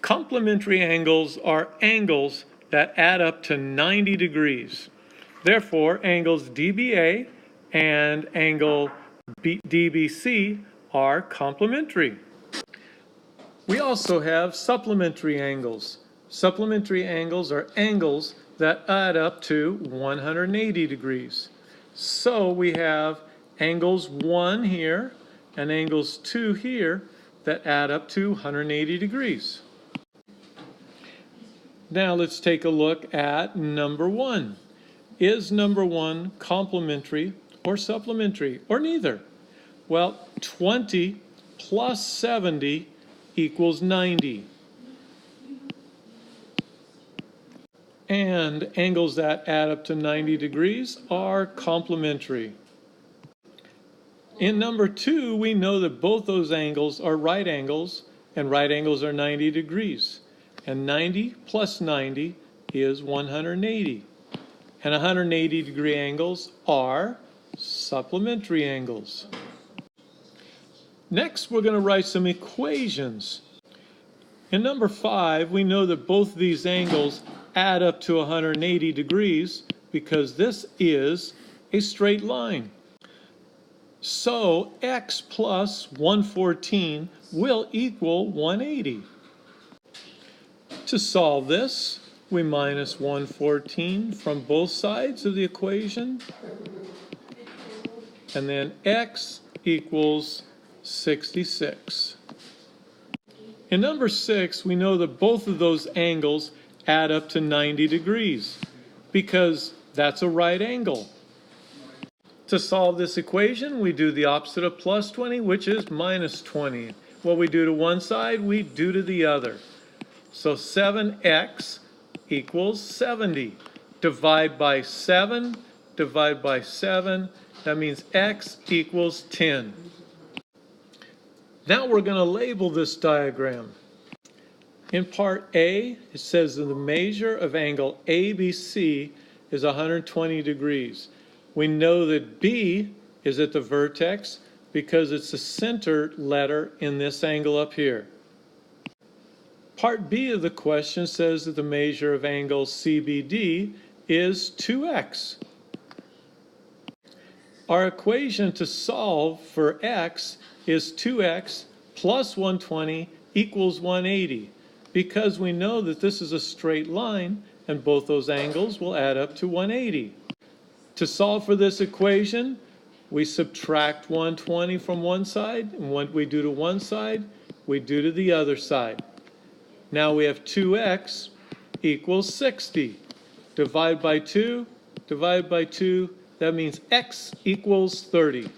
Complementary angles are angles that add up to 90 degrees. Therefore, angles DBA and angle DBC are complementary. We also have supplementary angles. Supplementary angles are angles that add up to 180 degrees. So we have angles 1 here and angles 2 here that add up to 180 degrees. Now let's take a look at number 1. Is number 1 complementary or supplementary, or neither? Well, 20 plus 70 equals 90. And angles that add up to 90 degrees are complementary. In number 2, we know that both those angles are right angles, and right angles are 90 degrees. And 90 plus 90 is 180. And 180 degree angles are supplementary angles. Next, we're going to write some equations. In number 5, we know that both of these angles add up to 180 degrees because this is a straight line. So x plus 114 will equal 180. To solve this, we minus 114 from both sides of the equation. And then x equals 66. In number 6, we know that both of those angles add up to 90 degrees because that's a right angle. To solve this equation, we do the opposite of plus 20, which is minus 20. What we do to one side, we do to the other. So 7x equals 70. Divide by 7, divide by 7. That means x equals 10. Now we're going to label this diagram. In part A, it says that the measure of angle ABC is 120 degrees. We know that B is at the vertex because it's the center letter in this angle up here. Part B of the question says that the measure of angle CBD is 2x. Our equation to solve for x is 2x plus 120 equals 180 because we know that this is a straight line and both those angles will add up to 180. To solve for this equation, we subtract 120 from one side, and what we do to one side, we do to the other side. Now we have 2x equals 60. Divide by 2, that means x equals 30.